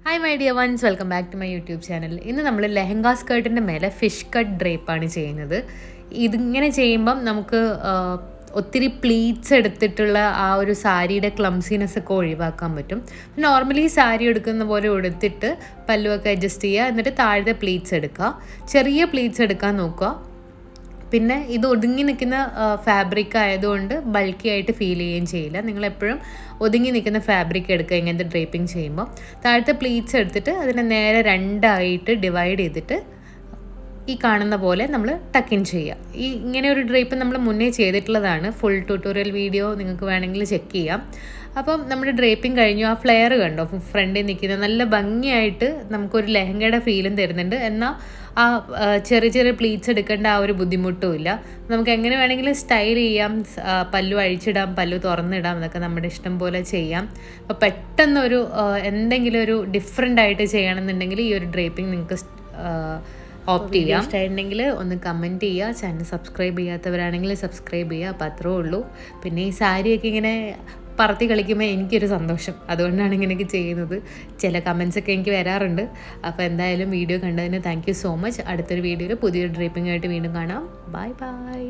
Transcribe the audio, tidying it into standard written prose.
Hi my dear ones, welcome back to my YouTube channel. ഇന്ന് നമ്മൾ ലെഹങ്ക സ്കേർട്ടിൻ്റെ മേലെ fish cut ഡ്രേപ്പാണ് ചെയ്യുന്നത്. ഇതിങ്ങനെ ചെയ്യുമ്പം നമുക്ക് ഒത്തിരി പ്ലീറ്റ്സ് എടുത്തിട്ടുള്ള ആ ഒരു സാരിയുടെ ക്ലംസിനെസ് ഒക്കെ ഒഴിവാക്കാൻ പറ്റും. നോർമലി സാരി എടുക്കുന്ന പോലെ എടുത്തിട്ട് പല്ലുവൊക്കെ അഡ്ജസ്റ്റ് ചെയ്യുക, എന്നിട്ട് താഴത്തെ പ്ലീറ്റ്സ് എടുക്കുക. ചെറിയ പ്ലീറ്റ്സ് എടുക്കാൻ നോക്കുക. പിന്നെ ഇത് ഒതുങ്ങി നിൽക്കുന്ന ഫാബ്രിക് ആയതുകൊണ്ട് ബൾക്കി ആയിട്ട് ഫീൽ ചെയ്യുകയും ചെയ്യില്ല. നിങ്ങളെപ്പോഴും ഒതുങ്ങി നിൽക്കുന്ന ഫാബ്രിക് എടുക്കുക ഇങ്ങനത്തെ ഡ്രേപ്പിംഗ് ചെയ്യുമ്പോൾ. താഴത്തെ പ്ലീറ്റ്സ് എടുത്തിട്ട് അതിനെ നേരെ രണ്ടായിട്ട് ഡിവൈഡ് ചെയ്തിട്ട് ഈ കാണുന്ന പോലെ നമ്മൾ ടക്കിൻ ചെയ്യുക. ഇങ്ങനെ ഒരു ഡ്രേപ്പ് നമ്മൾ മുന്നേ ചെയ്തിട്ടുള്ളതാണ്. ഫുൾ ട്യൂട്ടോറിയൽ വീഡിയോ നിങ്ങൾക്ക് വേണമെങ്കിൽ ചെക്ക് ചെയ്യാം. അപ്പം നമ്മുടെ ഡ്രേപ്പിംഗ് കഴിഞ്ഞു. ആ ഫ്ലെയർ കണ്ടോ ഫ്രണ്ടിൽ നിൽക്കുന്നത് നല്ല ഭംഗിയായിട്ട് നമുക്കൊരു ലെഹങ്കയുടെ ഫീലും തരുന്നുണ്ട്. എന്നാൽ ആ ചെറിയ ചെറിയ പ്ലീറ്റ്സ് എടുക്കേണ്ട ആ ഒരു ബുദ്ധിമുട്ടും ഇല്ല. നമുക്ക് എങ്ങനെ വേണമെങ്കിലും സ്റ്റൈൽ ചെയ്യാം. പല്ലു അഴിച്ചിടാം, പല്ലു തുറന്നിടാം, അതൊക്കെ നമ്മുടെ ഇഷ്ടം പോലെ ചെയ്യാം. അപ്പോൾ പെട്ടെന്നൊരു എന്തെങ്കിലും ഒരു ഡിഫറെൻ്റ് ആയിട്ട് ചെയ്യണമെന്നുണ്ടെങ്കിൽ ഈ ഒരു ഡ്രേപ്പിംഗ് നിങ്ങൾക്ക് ഓപ്റ്റ് ചെയ്യാം. ഇഷ്ടമായിട്ടുണ്ടെങ്കിൽ ഒന്ന് കമൻറ്റ് ചെയ്യുക. ചാനൽ സബ്സ്ക്രൈബ് ചെയ്യാത്തവരാണെങ്കിൽ സബ്സ്ക്രൈബ് ചെയ്യുക. അപ്പോൾ അത്രേ ഉള്ളൂ. പിന്നെ ഈ സാരിയൊക്കെ ഇങ്ങനെ പറത്തി കളിക്കുമ്പോൾ എനിക്കൊരു സന്തോഷം, അതുകൊണ്ടാണ് ഇങ്ങനെയൊക്കെ ചെയ്യുന്നത്. ചില കമൻസൊക്കെ എനിക്ക് വരാറുണ്ട്. അപ്പോൾ എന്തായാലും വീഡിയോ കണ്ടതിന് താങ്ക് യു സോ മച്ച്. അടുത്തൊരു വീഡിയോയിൽ പുതിയൊരു ഡ്രേപ്പിംഗ് ആയിട്ട് വീണ്ടും കാണാം. Bye bye.